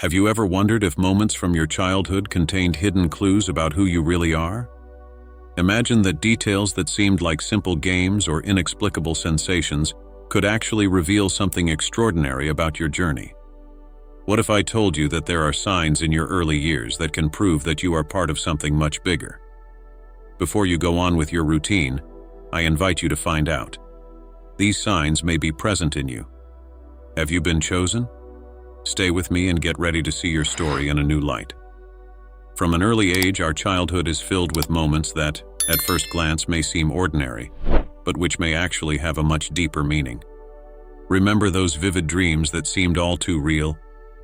Have you ever wondered if moments from your childhood contained hidden clues about who you really are? Imagine that details that seemed like simple games or inexplicable sensations could actually reveal something extraordinary about your journey. What if I told you that there are signs in your early years that can prove that you are part of something much bigger? Before you go on with your routine, I invite you to find out. These signs may be present in you. Have you been chosen? Stay with me and get ready to see your story in a new light. From an early age, our childhood is filled with moments that, at first glance, may seem ordinary, but which may actually have a much deeper meaning. Remember those vivid dreams that seemed all too real,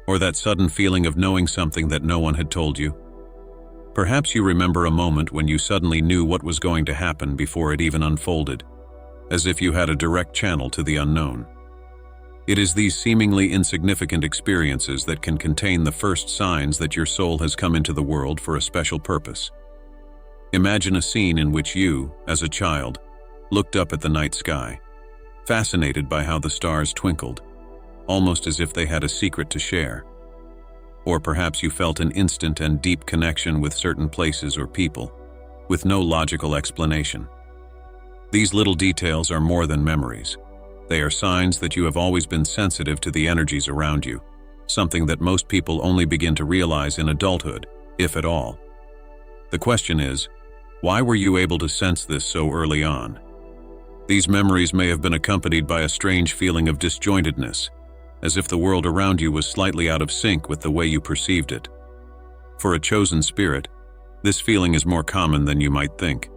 or that sudden feeling of knowing something that no one had told you? Perhaps you remember a moment when you suddenly knew what was going to happen before it even unfolded, as if you had a direct channel to the unknown. It is these seemingly insignificant experiences that can contain the first signs that your soul has come into the world for a special purpose. Imagine a scene in which you, as a child, looked up at the night sky, fascinated by how the stars twinkled, almost as if they had a secret to share. Or perhaps you felt an instant and deep connection with certain places or people, with no logical explanation. These little details are more than memories. They are signs that you have always been sensitive to the energies around you, something that most people only begin to realize in adulthood, if at all. The question is, why were you able to sense this so early on? These memories may have been accompanied by a strange feeling of disjointedness, as if the world around you was slightly out of sync with the way you perceived it. For a chosen spirit, this feeling is more common than you might think.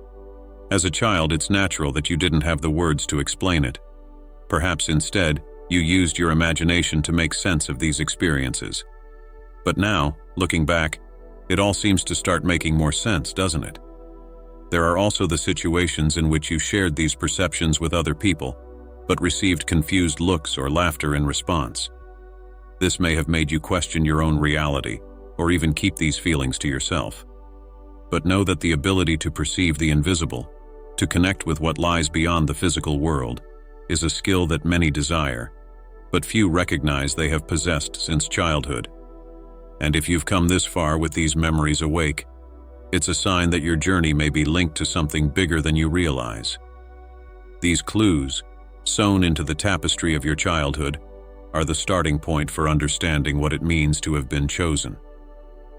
As a child, it's natural that you didn't have the words to explain it. Perhaps instead, you used your imagination to make sense of these experiences. But now, looking back, it all seems to start making more sense, doesn't it? There are also the situations in which you shared these perceptions with other people, but received confused looks or laughter in response. This may have made you question your own reality, or even keep these feelings to yourself. But know that the ability to perceive the invisible, to connect with what lies beyond the physical world, is a skill that many desire, but few recognize they have possessed since childhood. And if you've come this far with these memories awake, it's a sign that your journey may be linked to something bigger than you realize. These clues, sewn into the tapestry of your childhood, are the starting point for understanding what it means to have been chosen.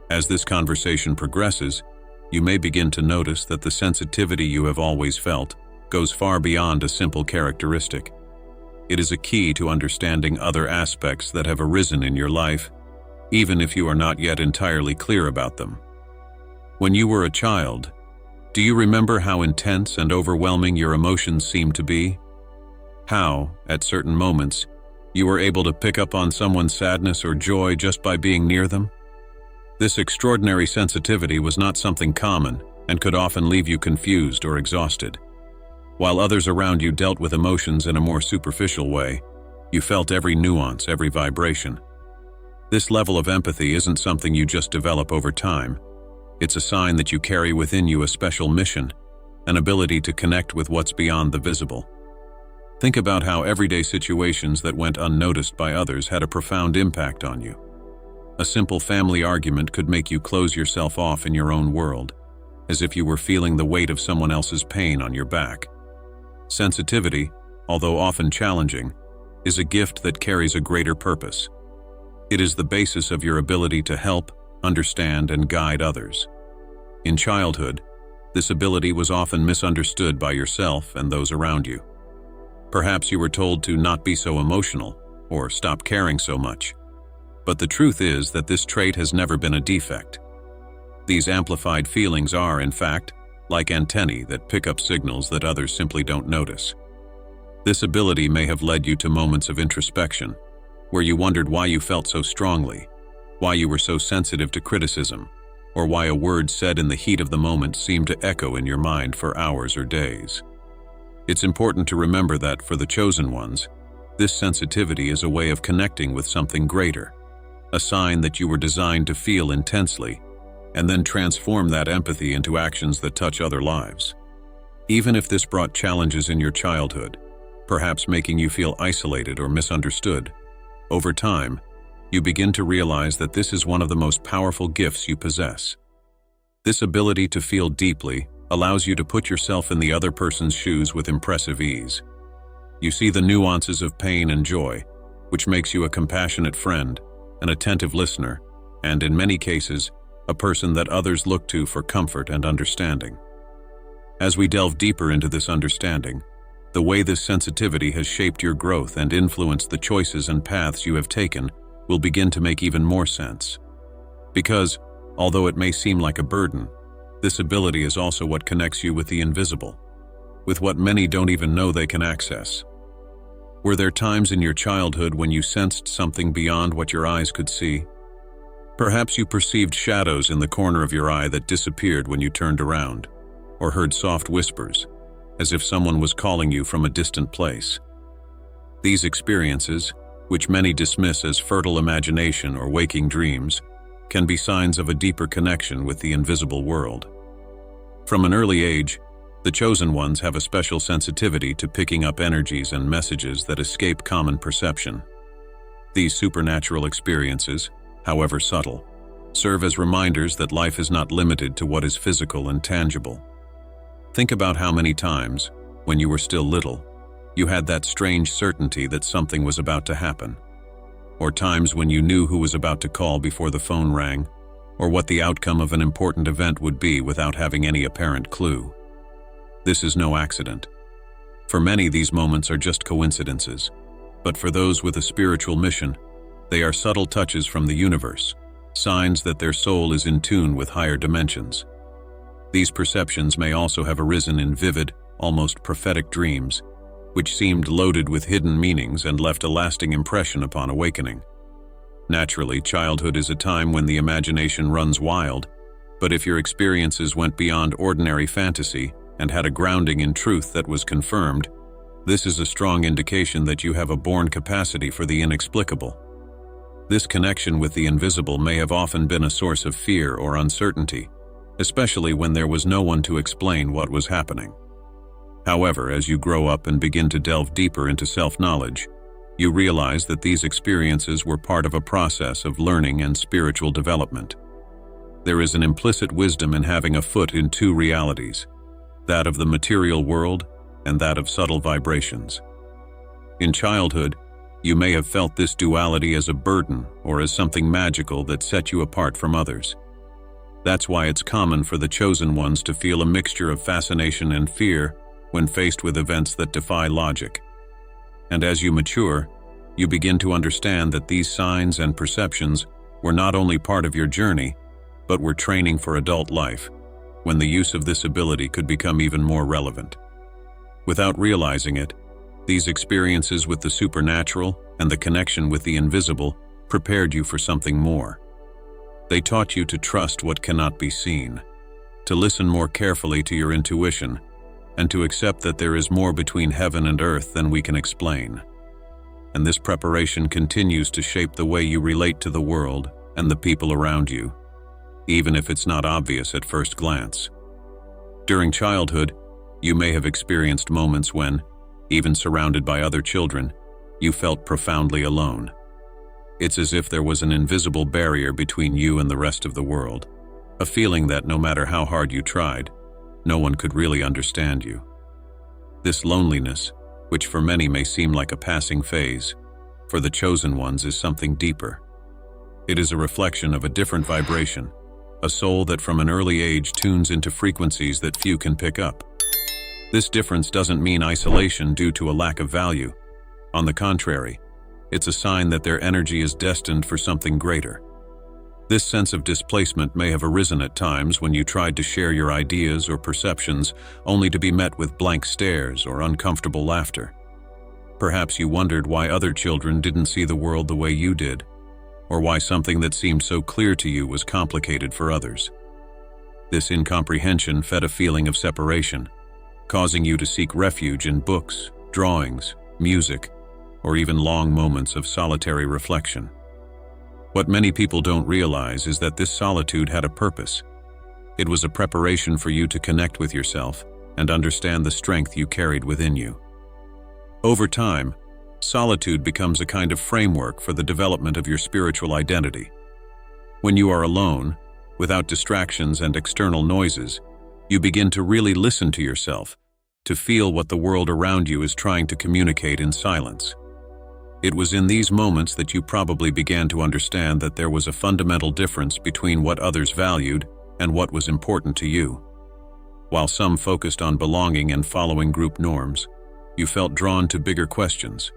As this conversation progresses, you may begin to notice that the sensitivity you have always felt goes far beyond a simple characteristic. It is a key to understanding other aspects that have arisen in your life, even if you are not yet entirely clear about them. When you were a child, do you remember how intense and overwhelming your emotions seemed to be? How, at certain moments, you were able to pick up on someone's sadness or joy just by being near them? This extraordinary sensitivity was not something common and could often leave you confused or exhausted. While others around you dealt with emotions in a more superficial way, you felt every nuance, every vibration. This level of empathy isn't something you just develop over time. It's a sign that you carry within you a special mission, an ability to connect with what's beyond the visible. Think about how everyday situations that went unnoticed by others had a profound impact on you. A simple family argument could make you close yourself off in your own world, as if you were feeling the weight of someone else's pain on your back. Sensitivity, although often challenging, is a gift that carries a greater purpose. It is the basis of your ability to help, understand, and guide others. In childhood, this ability was often misunderstood by yourself and those around you. Perhaps you were told to not be so emotional or stop caring so much. But the truth is that this trait has never been a defect. These amplified feelings are, in fact, like antennae that pick up signals that others simply don't notice. This ability may have led you to moments of introspection, where you wondered why you felt so strongly, why you were so sensitive to criticism, or why a word said in the heat of the moment seemed to echo in your mind for hours or days. It's important to remember that, for the chosen ones, this sensitivity is a way of connecting with something greater, a sign that you were designed to feel intensely, and then transform that empathy into actions that touch other lives. Even if this brought challenges in your childhood, perhaps making you feel isolated or misunderstood, over time, you begin to realize that this is one of the most powerful gifts you possess. This ability to feel deeply allows you to put yourself in the other person's shoes with impressive ease. You see the nuances of pain and joy, which makes you a compassionate friend, an attentive listener, and in many cases, a person that others look to for comfort and understanding. As we delve deeper into this understanding, the way this sensitivity has shaped your growth and influenced the choices and paths you have taken will begin to make even more sense. Because, although it may seem like a burden, this ability is also what connects you with the invisible, with what many don't even know they can access. Were there times in your childhood when you sensed something beyond what your eyes could see? Perhaps you perceived shadows in the corner of your eye that disappeared when you turned around, or heard soft whispers, as if someone was calling you from a distant place. These experiences, which many dismiss as fertile imagination or waking dreams, can be signs of a deeper connection with the invisible world. From an early age, the chosen ones have a special sensitivity to picking up energies and messages that escape common perception. These supernatural experiences, however subtle, serve as reminders that life is not limited to what is physical and tangible. Think about how many times, when you were still little, you had that strange certainty that something was about to happen. Or times when you knew who was about to call before the phone rang, or what the outcome of an important event would be without having any apparent clue. This is no accident. For many, these moments are just coincidences, but for those with a spiritual mission, they are subtle touches from the universe, signs that their soul is in tune with higher dimensions. These perceptions may also have arisen in vivid, almost prophetic dreams, which seemed loaded with hidden meanings and left a lasting impression upon awakening. Naturally, childhood is a time when the imagination runs wild, but if your experiences went beyond ordinary fantasy and had a grounding in truth that was confirmed, this is a strong indication that you have a born capacity for the inexplicable. This connection with the invisible may have often been a source of fear or uncertainty, especially when there was no one to explain what was happening. However, as you grow up and begin to delve deeper into self-knowledge, you realize that these experiences were part of a process of learning and spiritual development. There is an implicit wisdom in having a foot in two realities, that of the material world and that of subtle vibrations. In childhood, you may have felt this duality as a burden or as something magical that set you apart from others. That's why it's common for the chosen ones to feel a mixture of fascination and fear when faced with events that defy logic. And as you mature, you begin to understand that these signs and perceptions were not only part of your journey, but were training for adult life, when the use of this ability could become even more relevant. Without realizing it, these experiences with the supernatural and the connection with the invisible prepared you for something more. They taught you to trust what cannot be seen, to listen more carefully to your intuition, and to accept that there is more between heaven and earth than we can explain. And this preparation continues to shape the way you relate to the world and the people around you, even if it's not obvious at first glance. During childhood, you may have experienced moments when, even surrounded by other children, you felt profoundly alone. It's as if there was an invisible barrier between you and the rest of the world, a feeling that no matter how hard you tried, no one could really understand you. This loneliness, which for many may seem like a passing phase, for the chosen ones is something deeper. It is a reflection of a different vibration, a soul that from an early age tunes into frequencies that few can pick up. This difference doesn't mean isolation due to a lack of value. On the contrary, it's a sign that their energy is destined for something greater. This sense of displacement may have arisen at times when you tried to share your ideas or perceptions only to be met with blank stares or uncomfortable laughter. Perhaps you wondered why other children didn't see the world the way you did, or why something that seemed so clear to you was complicated for others. This incomprehension fed a feeling of separation, causing you to seek refuge in books, drawings, music, or even long moments of solitary reflection. What many people don't realize is that this solitude had a purpose. It was a preparation for you to connect with yourself and understand the strength you carried within you. Over time, solitude becomes a kind of framework for the development of your spiritual identity. When you are alone, without distractions and external noises, you begin to really listen to yourself, to feel what the world around you is trying to communicate in silence. It was in these moments that you probably began to understand that there was a fundamental difference between what others valued and what was important to you. While some focused on belonging and following group norms, you felt drawn to bigger questions.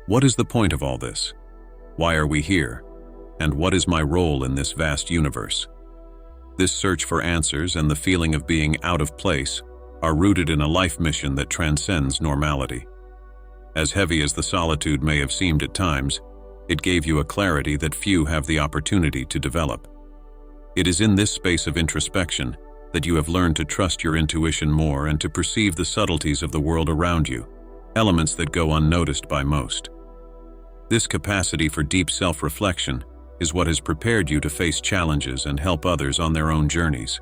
What is the point of all this? Why are we here? And what is my role in this vast universe? This search for answers and the feeling of being out of place are rooted in a life mission that transcends normality. As heavy as the solitude may have seemed at times, it gave you a clarity that few have the opportunity to develop. It is in this space of introspection that you have learned to trust your intuition more and to perceive the subtleties of the world around you, elements that go unnoticed by most. This capacity for deep self-reflection is what has prepared you to face challenges and help others on their own journeys.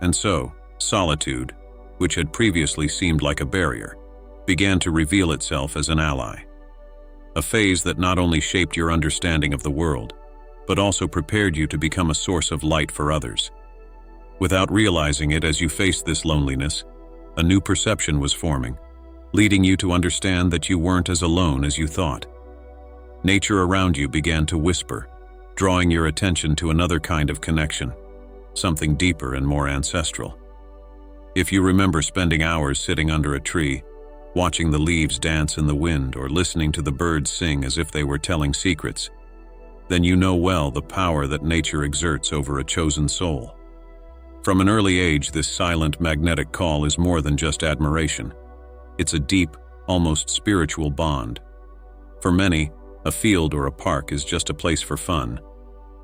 And so, solitude, which had previously seemed like a barrier, began to reveal itself as an ally. A phase that not only shaped your understanding of the world, but also prepared you to become a source of light for others. Without realizing it, as you faced this loneliness, a new perception was forming, leading you to understand that you weren't as alone as you thought. Nature around you began to whisper, drawing your attention to another kind of connection, something deeper and more ancestral. If you remember spending hours sitting under a tree, watching the leaves dance in the wind or listening to the birds sing as if they were telling secrets, then you know well the power that nature exerts over a chosen soul. From an early age, this silent magnetic call is more than just admiration. It's a deep, almost spiritual bond. For many, a field or a park is just a place for fun.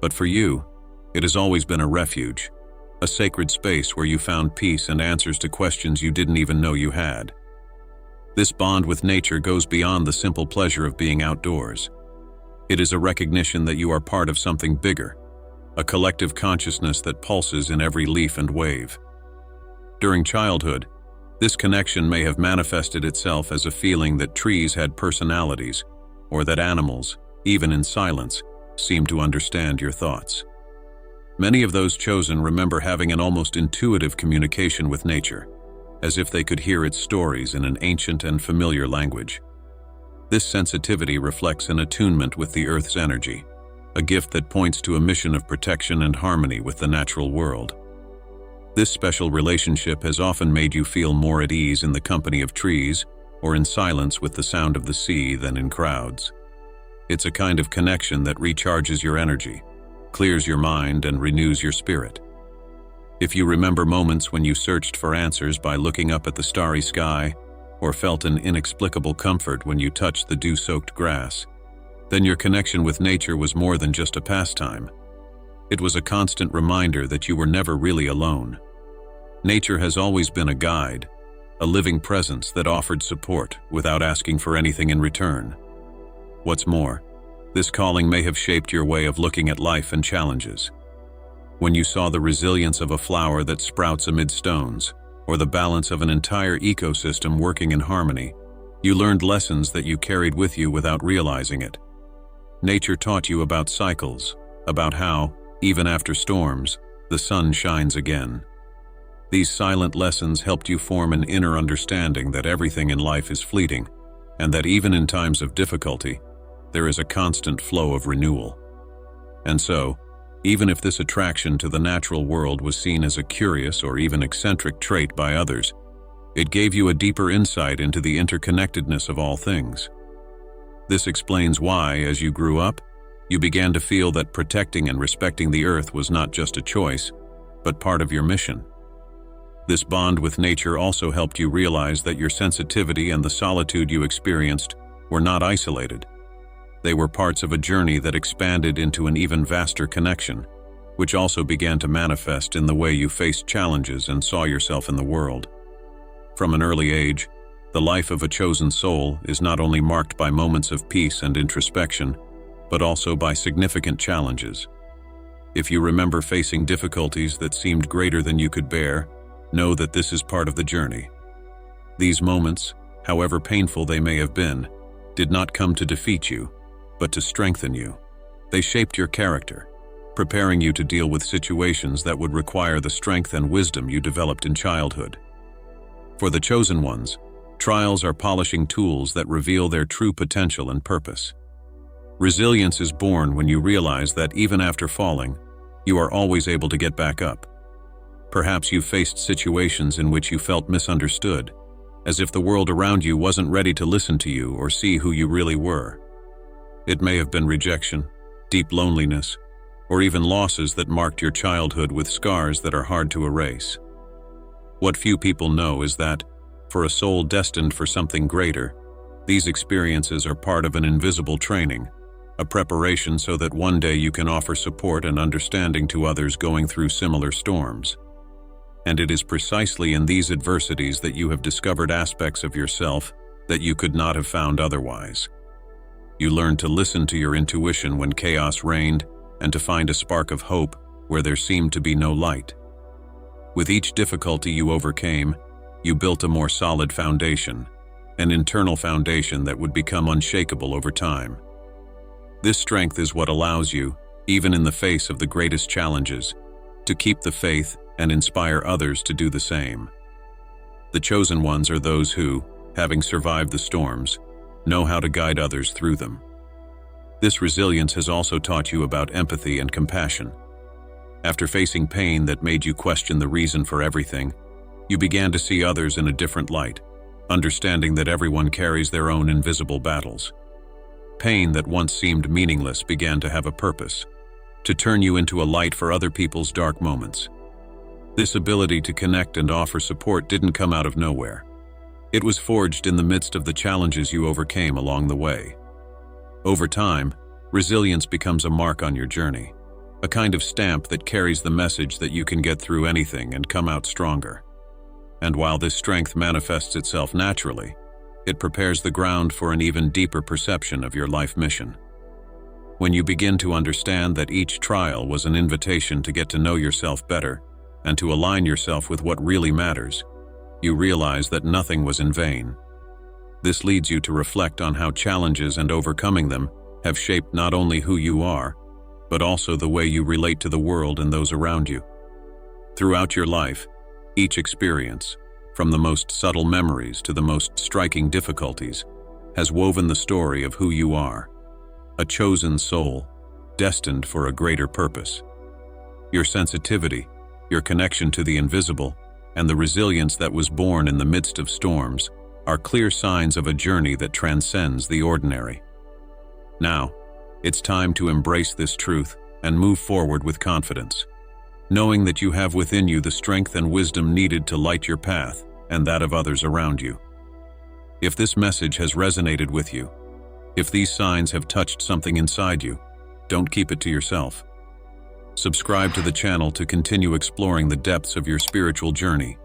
But for you, it has always been a refuge, a sacred space where you found peace and answers to questions you didn't even know you had. This bond with nature goes beyond the simple pleasure of being outdoors. It is a recognition that you are part of something bigger, a collective consciousness that pulses in every leaf and wave. During childhood, this connection may have manifested itself as a feeling that trees had personalities, or that animals, even in silence, seemed to understand your thoughts. Many of those chosen remember having an almost intuitive communication with nature, as if they could hear its stories in an ancient and familiar language. This sensitivity reflects an attunement with the Earth's energy, a gift that points to a mission of protection and harmony with the natural world. This special relationship has often made you feel more at ease in the company of trees or in silence with the sound of the sea than in crowds. It's a kind of connection that recharges your energy, clears your mind, and renews your spirit. If you remember moments when you searched for answers by looking up at the starry sky, or felt an inexplicable comfort when you touched the dew-soaked grass, then your connection with nature was more than just a pastime. It was a constant reminder that you were never really alone. Nature has always been a guide, a living presence that offered support without asking for anything in return. What's more, this calling may have shaped your way of looking at life and challenges. When you saw the resilience of a flower that sprouts amid stones, or the balance of an entire ecosystem working in harmony, you learned lessons that you carried with you without realizing it. Nature taught you about cycles, about how, even after storms, the sun shines again. These silent lessons helped you form an inner understanding that everything in life is fleeting, and that even in times of difficulty, there is a constant flow of renewal. And so, even if this attraction to the natural world was seen as a curious or even eccentric trait by others, it gave you a deeper insight into the interconnectedness of all things. This explains why, as you grew up, you began to feel that protecting and respecting the earth was not just a choice, but part of your mission. This bond with nature also helped you realize that your sensitivity and the solitude you experienced were not isolated. They were parts of a journey that expanded into an even vaster connection, which also began to manifest in the way you faced challenges and saw yourself in the world. From an early age, the life of a chosen soul is not only marked by moments of peace and introspection, but also by significant challenges. If you remember facing difficulties that seemed greater than you could bear, know that this is part of the journey. These moments, however painful they may have been, did not come to defeat you, but to strengthen you. They shaped your character, preparing you to deal with situations that would require the strength and wisdom you developed in childhood. For the chosen ones, trials are polishing tools that reveal their true potential and purpose. Resilience is born when you realize that even after falling, you are always able to get back up. Perhaps you faced situations in which you felt misunderstood, as if the world around you wasn't ready to listen to you or see who you really were. It may have been rejection, deep loneliness, or even losses that marked your childhood with scars that are hard to erase. What few people know is that, for a soul destined for something greater, these experiences are part of an invisible training, a preparation so that one day you can offer support and understanding to others going through similar storms. And it is precisely in these adversities that you have discovered aspects of yourself that you could not have found otherwise. You learned to listen to your intuition when chaos reigned and to find a spark of hope where there seemed to be no light. With each difficulty you overcame, you built a more solid foundation, an internal foundation that would become unshakable over time. This strength is what allows you, even in the face of the greatest challenges, to keep the faith and inspire others to do the same. The chosen ones are those who, having survived the storms, know how to guide others through them. This resilience has also taught you about empathy and compassion. After facing pain that made you question the reason for everything, you began to see others in a different light, understanding that everyone carries their own invisible battles. Pain that once seemed meaningless began to have a purpose, to turn you into a light for other people's dark moments. This ability to connect and offer support didn't come out of nowhere. It was forged in the midst of the challenges you overcame along the way. Over time, resilience becomes a mark on your journey, a kind of stamp that carries the message that you can get through anything and come out stronger. And while this strength manifests itself naturally, it prepares the ground for an even deeper perception of your life mission. When you begin to understand that each trial was an invitation to get to know yourself better and to align yourself with what really matters, you realize that nothing was in vain. This leads you to reflect on how challenges and overcoming them have shaped not only who you are, but also the way you relate to the world and those around you. Throughout your life, each experience, from the most subtle memories to the most striking difficulties, has woven the story of who you are, a chosen soul, destined for a greater purpose. Your sensitivity, your connection to the invisible, and the resilience that was born in the midst of storms are clear signs of a journey that transcends the ordinary. Now, it's time to embrace this truth and move forward with confidence, knowing that you have within you the strength and wisdom needed to light your path and that of others around you. If this message has resonated with you, if these signs have touched something inside you, don't keep it to yourself. Subscribe to the channel to continue exploring the depths of your spiritual journey.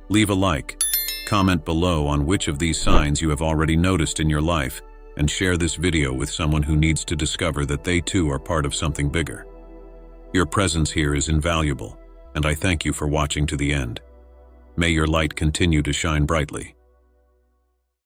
Leave a like, comment below on which of these signs you have already noticed in your life, and share this video with someone who needs to discover that they too are part of something bigger. Your presence here is invaluable, and I thank you for watching to the end. May your light continue to shine brightly.